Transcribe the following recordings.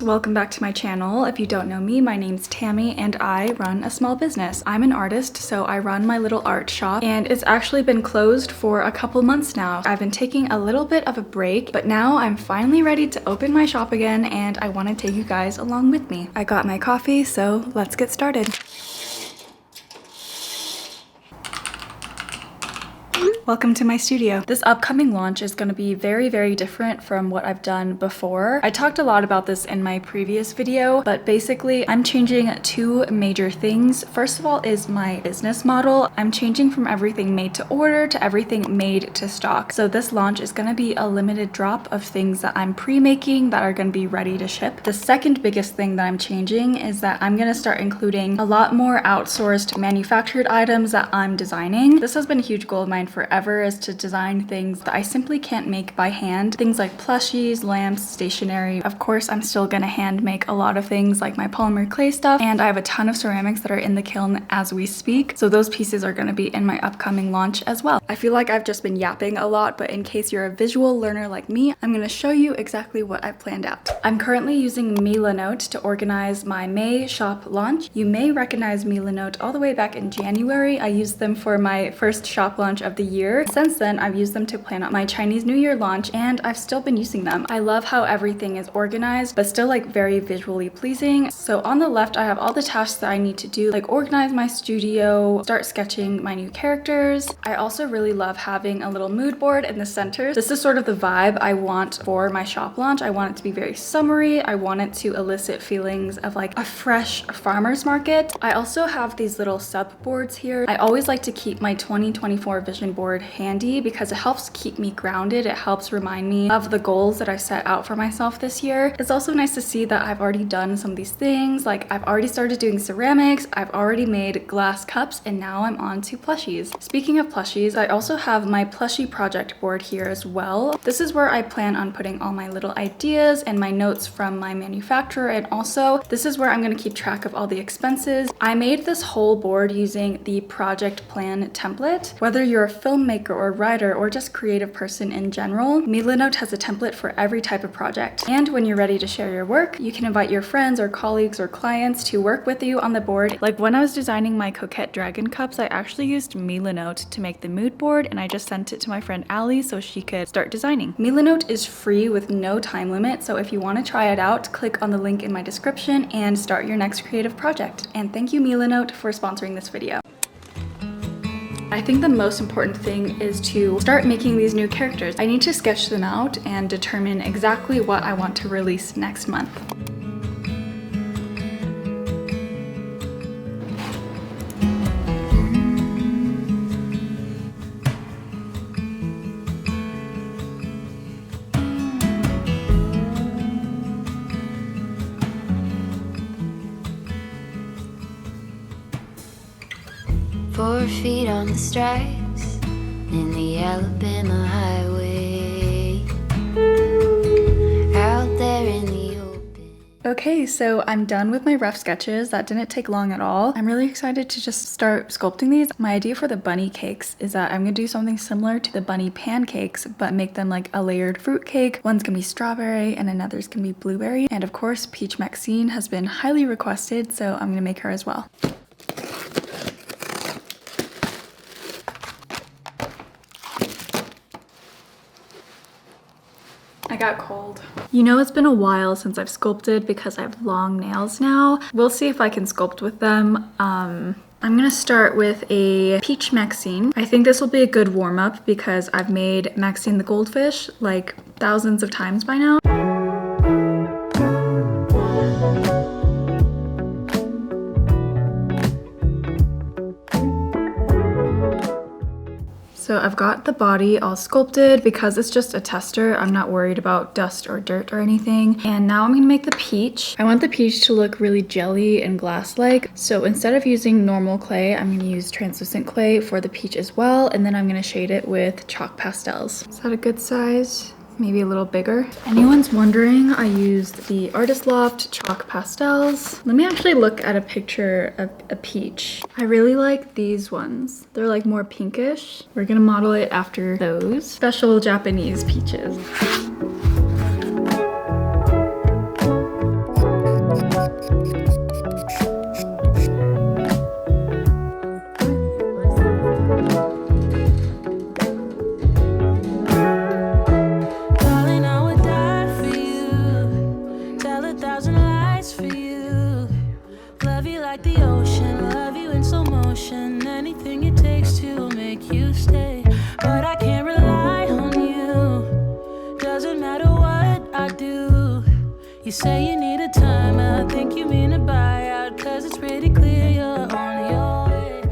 welcome back to my channel. If you don't know me, my name's Tammy and I run a small business. I'm an artist, so I run my little art shop and it's actually been closed for a couple months now. I've been taking a little bit of a break, but now I'm finally ready to open my shop again and I want to take you guys along with me. I got my coffee, so let's get started. Welcome to my studio. This upcoming launch is going to be very, very different from what I've done before. I talked a lot about this in my previous video, but basically I'm changing two major things. First of all is my business model. I'm changing from everything made to order to everything made to stock. So this launch is going to be a limited drop of things that I'm pre-making that are going to be ready to ship. The second biggest thing that I'm changing is that I'm going to start including a lot more outsourced manufactured items that I'm designing. This has been a huge goal of mine forever, is to design things that I simply can't make by hand. Things like plushies, lamps, stationery. Of course, I'm still gonna hand make a lot of things like my polymer clay stuff, and I have a ton of ceramics that are in the kiln as we speak. So those pieces are gonna be in my upcoming launch as well. I feel like I've just been yapping a lot, but in case you're a visual learner like me, I'm gonna show you exactly what I've planned out. I'm currently using Milanote to organize my May shop launch. You may recognize Milanote all the way back in January. I used them for my first shop launch of the year. Since then, I've used them to plan out my Chinese New Year launch, and I've still been using them. I love how everything is organized, but still like very visually pleasing. So on the left, I have all the tasks that I need to do, like organize my studio, start sketching my new characters. I also really love having a little mood board in the center. This is sort of the vibe I want for my shop launch. I want it to be very summery. I want it to elicit feelings of like a fresh farmer's market. I also have these little sub boards here. I always like to keep my 2024 vision board handy because it helps keep me grounded. It helps remind me of the goals that I set out for myself this year. It's also nice to see that I've already done some of these things. Like I've already started doing ceramics, I've already made glass cups, and now I'm on to plushies. Speaking of plushies, I also have my plushie project board here as well. This is where I plan on putting all my little ideas and my notes from my manufacturer, and also this is where I'm going to keep track of all the expenses. I made this whole board using the project plan template. Whether you're a filmmaker or writer or just creative person in general, Milanote has a template for every type of project. And when you're ready to share your work, you can invite your friends or colleagues or clients to work with you on the board. Like when I was designing my Coquette Dragon cups, I actually used Milanote to make the mood board, and I just sent it to my friend Ali so she could start designing. Milanote is free with no time limit, so if you want to try it out, click on the link in my description and start your next creative project. And thank you Milanote for sponsoring this video. I think the most important thing is to start making these new characters. I need to sketch them out and determine exactly what I want to release next month. Four feet on the stripes in the Alabama highway, out there in the open. Okay, so I'm done with my rough sketches. That didn't take long at all. I'm really excited to just start sculpting these. My idea for the bunny cakes is that I'm gonna do something similar to the bunny pancakes, but make them like a layered fruit cake. One's gonna be strawberry and another's gonna be blueberry. And of course, Peach Maxine has been highly requested, so I'm gonna make her as well. I got cold. You know, it's been a while since I've sculpted because I have long nails now. We'll see if I can sculpt with them. I'm gonna start with a Peach Maxine. I think this will be a good warm-up because I've made Maxine the goldfish like thousands of times by now. So I've got the body all sculpted because it's just a tester. I'm not worried about dust or dirt or anything. And now I'm gonna make the peach. I want the peach to look really jelly and glass-like. So instead of using normal clay, I'm gonna use translucent clay for the peach as well. And then I'm gonna shade it with chalk pastels. Is that a good size? maybe a little bigger. If anyone's wondering, I used the Artist Loft chalk pastels. Let me actually look at a picture of a peach. I really like these ones. They're like more pinkish. We're gonna model it after those special Japanese peaches. like the ocean, love you in slow motion. Anything it takes to make you stay. But I can't rely on you. Doesn't matter what I do. You say you need a time, I think you mean a buyout. Cause it's pretty clear you're on your way.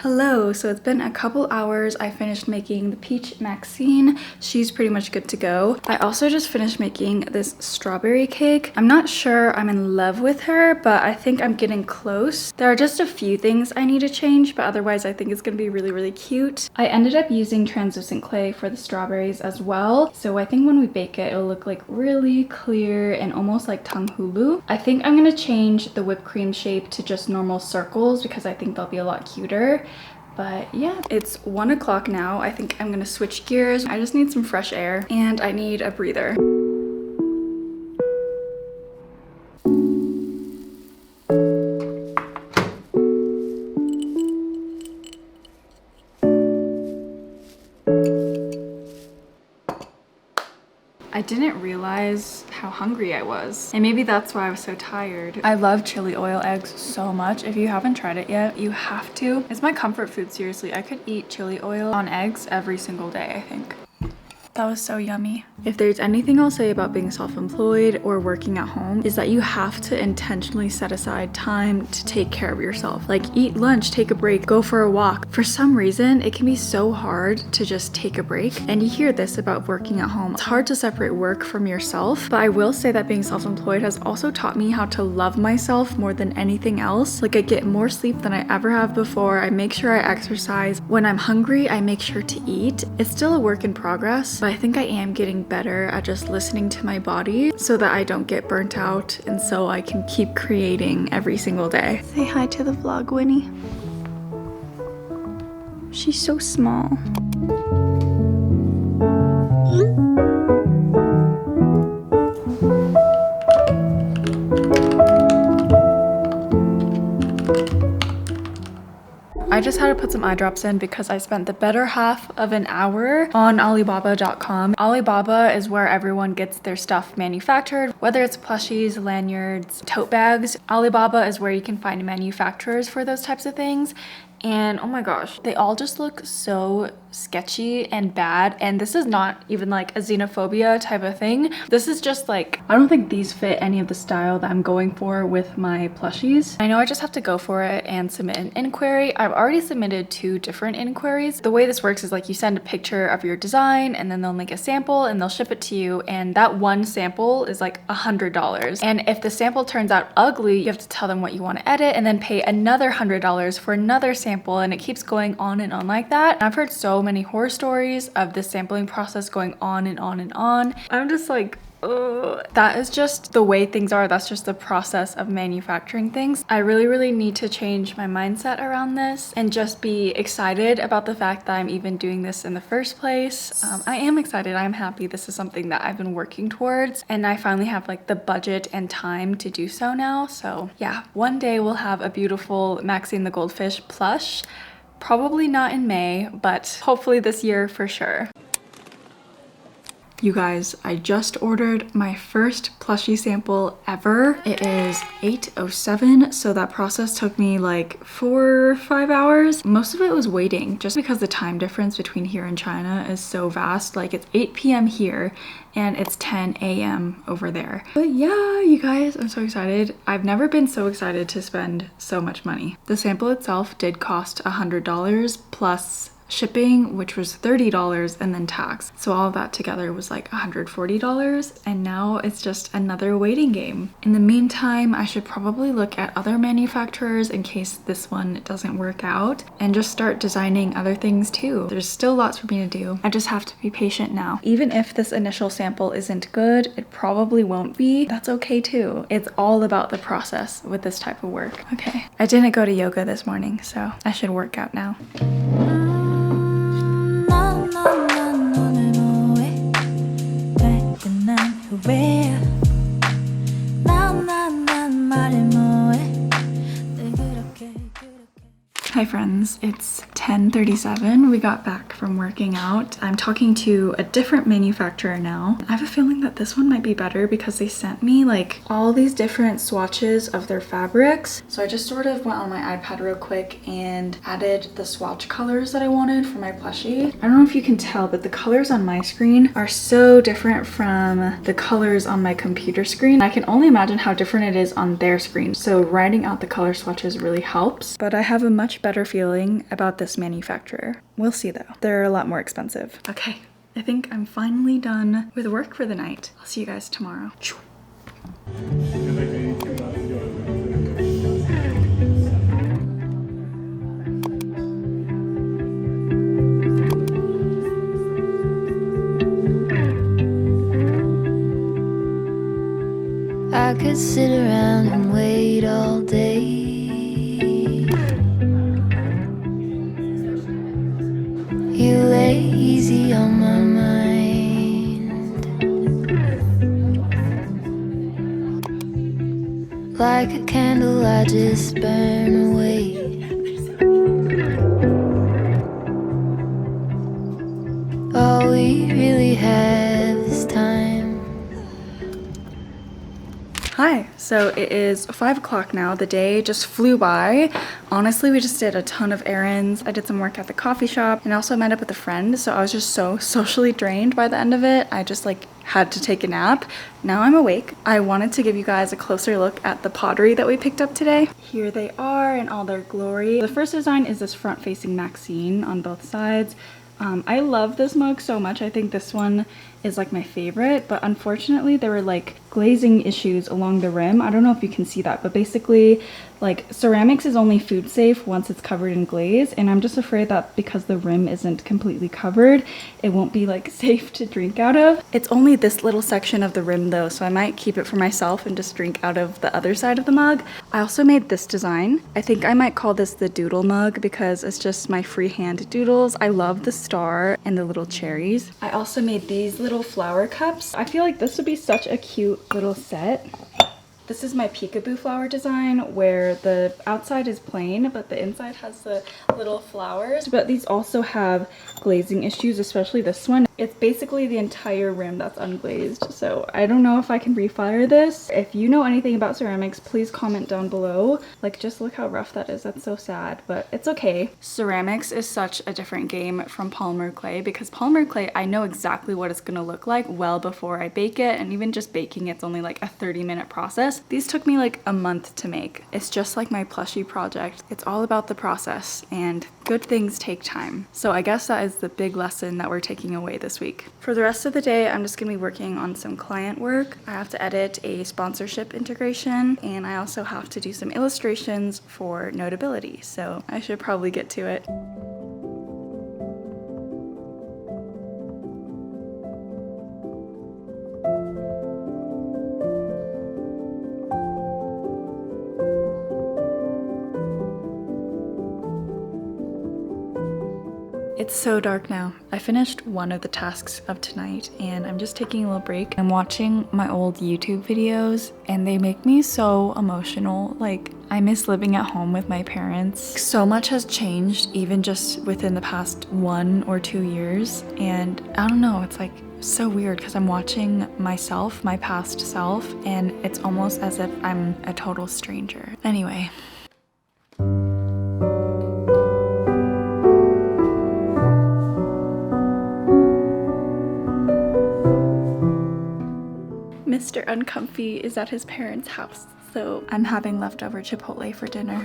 Hello, so it's been a couple hours. I finished making the peach Maxine. She's pretty much good to go. I also just finished making this strawberry cake. I'm not sure I'm in love with her, but I think I'm getting close. There are just a few things I need to change, but otherwise I think it's gonna be really, really cute. I ended up using translucent clay for the strawberries as well. So I think when we bake it, it'll look like really clear and almost like tanghulu. I think I'm gonna change the whipped cream shape to just normal circles because I think they'll be a lot cuter. But yeah, it's 1 o'clock now. I think I'm gonna switch gears. I just need some fresh air and I need a breather. I didn't realize how hungry I was, and maybe that's why I was so tired. I love chili oil eggs so much. If you haven't tried it yet, you have to. It's my comfort food, seriously. I could eat chili oil on eggs every single day, I think. That was so yummy. If there's anything I'll say about being self-employed or working at home is that you have to intentionally set aside time to take care of yourself. Like eat lunch, take a break, go for a walk. For some reason, it can be so hard to just take a break. And you hear this about working at home. It's hard to separate work from yourself, but I will say that being self-employed has also taught me how to love myself more than anything else. Like I get more sleep than I ever have before. I make sure I exercise. When I'm hungry, I make sure to eat. It's still a work in progress, but I think I am getting better at just listening to my body so that I don't get burnt out and so I can keep creating every single day. Say hi to the vlog, Winnie. She's so small. I just had to put some eye drops in because I spent the better half of an hour on Alibaba.com. Alibaba is where everyone gets their stuff manufactured, whether it's plushies, lanyards, tote bags. Alibaba is where you can find manufacturers for those types of things. And oh my gosh, they all just look so sketchy and bad. And this is not even like a xenophobia type of thing. This is just like, I don't think these fit any of the style that I'm going for with my plushies. I know I just have to go for it and submit an inquiry. I've already submitted 2 different inquiries. The way this works is like you send a picture of your design and then they'll make a sample and they'll ship it to you. And that one sample is like $100. And if the sample turns out ugly, you have to tell them what you want to edit and then pay another $100 for another sample. And it keeps going on and on like that. And I've heard so many horror stories of the sampling process going on and on and on. I'm just like, ugh. That is just the way things are. That's just the process of manufacturing things. I really need to change my mindset around this and just be excited about the fact that I'm even doing this in the first place. I am excited. I'm happy. This is something that I've been working towards and I finally have like the budget and time to do so now. So yeah, one day we'll have a beautiful Maxine the Goldfish plush. Probably not in May, but hopefully this year for sure. You guys, I just ordered my first plushie sample ever. It is 8:07, so that process took me like 4 or 5 hours. Most of it was waiting just because the time difference between here and China is so vast. Like it's 8 p.m. here and it's 10 a.m. over there. But yeah, you guys, I'm so excited. I've never been so excited to spend so much money. The sample itself did cost $100 plus shipping, which was $30 and then tax. So all of that together was like $140 and now it's just another waiting game. In the meantime, I should probably look at other manufacturers in case this one doesn't work out and just start designing other things too. There's still lots for me to do. I just have to be patient now. Even if this initial sample isn't good, it probably won't be. That's okay too. It's all about the process with this type of work. Okay, I didn't go to yoga this morning, so I should work out now. Hi friends, it's 10:37. We got back from working out. I'm talking to a different manufacturer now. I have a feeling that this one might be better because they sent me like all these different swatches of their fabrics. So I just sort of went on my iPad real quick and added the swatch colors that I wanted for my plushie. I don't know if you can tell, but the colors on my screen are so different from the colors on my computer screen. I can only imagine how different it is on their screen. So writing out the color swatches really helps, but I have a much better feeling about this manufacturer. We'll see though. They're a lot more expensive. Okay, I think I'm finally done with work for the night. I'll see you guys tomorrow. I could sit around and wait all day. You lay easy on my mind, like a candle I just burn away. All we really have is time. Hi, so it is 5 o'clock now. The day just flew by. Honestly, we just did a ton of errands. I did some work at the coffee shop and also met up with a friend. So I was just so socially drained by the end of it. I just like had to take a nap. Now I'm awake. I wanted to give you guys a closer look at the pottery that we picked up today. Here they are in all their glory. The first design is this front-facing Maxine on both sides. I love this mug so much. I think this one is like my favorite, but unfortunately there were like glazing issues along the rim. I don't know if you can see that, but basically like ceramics is only food safe once it's covered in glaze, and I'm just afraid that because the rim isn't completely covered, it won't be like safe to drink out of. It's only this little section of the rim though, so I might keep it for myself and just drink out of the other side of the mug. I also made this design. I think I might call this the doodle mug because it's just my freehand doodles. I love the star and the little cherries. I also made these little flower cups. I feel like this would be such a cute little set. This is my peekaboo flower design where the outside is plain, but the inside has the little flowers. But these also have glazing issues, especially this one. It's basically the entire rim that's unglazed. So I don't know if I can refire this. If you know anything about ceramics, please comment down below. Like, just look how rough that is. That's so sad, but it's okay. Ceramics is such a different game from polymer clay because polymer clay, I know exactly what it's gonna look like well before I bake it. And even just baking, it's only like a 30-minute process. These took me like a month to make. It's just like my plushie project. It's all about the process, and good things take time. So I guess that is the big lesson that we're taking away this week. For the rest of the day, I'm just gonna be working on some client work. I have to edit a sponsorship integration, and I also have to do some illustrations for Notability. So I should probably get to it. It's so dark now. I finished one of the tasks of tonight and I'm just taking a little break. I'm watching my old YouTube videos and they make me so emotional. Like, I miss living at home with my parents. So much has changed even just within the past 1 or 2 years. And I don't know, it's like so weird because I'm watching myself, my past self, and it's almost as if I'm a total stranger. Anyway. Mr. Uncomfy is at his parents' house, so I'm having leftover Chipotle for dinner.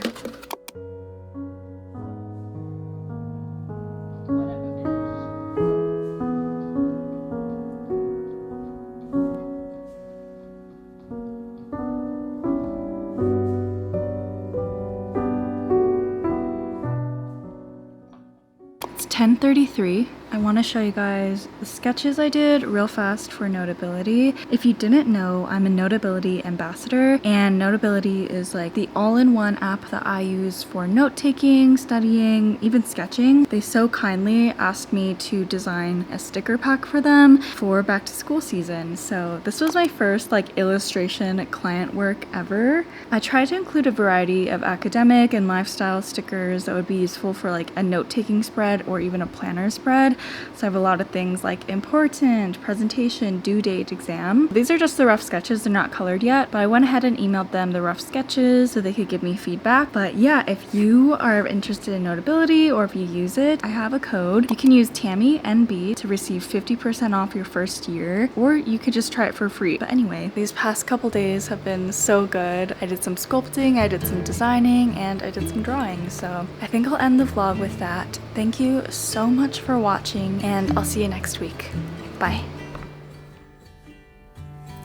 It's 10:33. I want to show you guys the sketches I did real fast for Notability. If you didn't know, I'm a Notability ambassador, and Notability is like the all-in-one app that I use for note-taking, studying, even sketching. They so kindly asked me to design a sticker pack for them for back to school season. So this was my first like illustration client work ever. I tried to include a variety of academic and lifestyle stickers that would be useful for like a note-taking spread or even a planner spread. So I have a lot of things like important, presentation, due date, exam. These are just the rough sketches, they're not colored yet, but I went ahead and emailed them the rough sketches so they could give me feedback. But yeah, if you are interested in Notability or if you use it, I have a code. You can use Tammy NB to receive 50% off your first year, or you could just try it for free. But anyway, these past couple days have been so good. I did some sculpting, I did some designing, and I did some drawing. So I think I'll end the vlog with that. Thank you so much for watching, and I'll see you next week. Bye.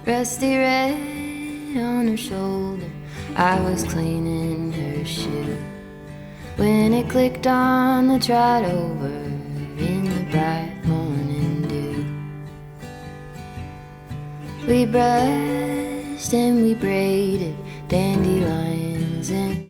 Rusty red on her shoulder, I was cleaning her shoe when it clicked on the trot over in the bright morning dew. We brushed and we braided dandelions and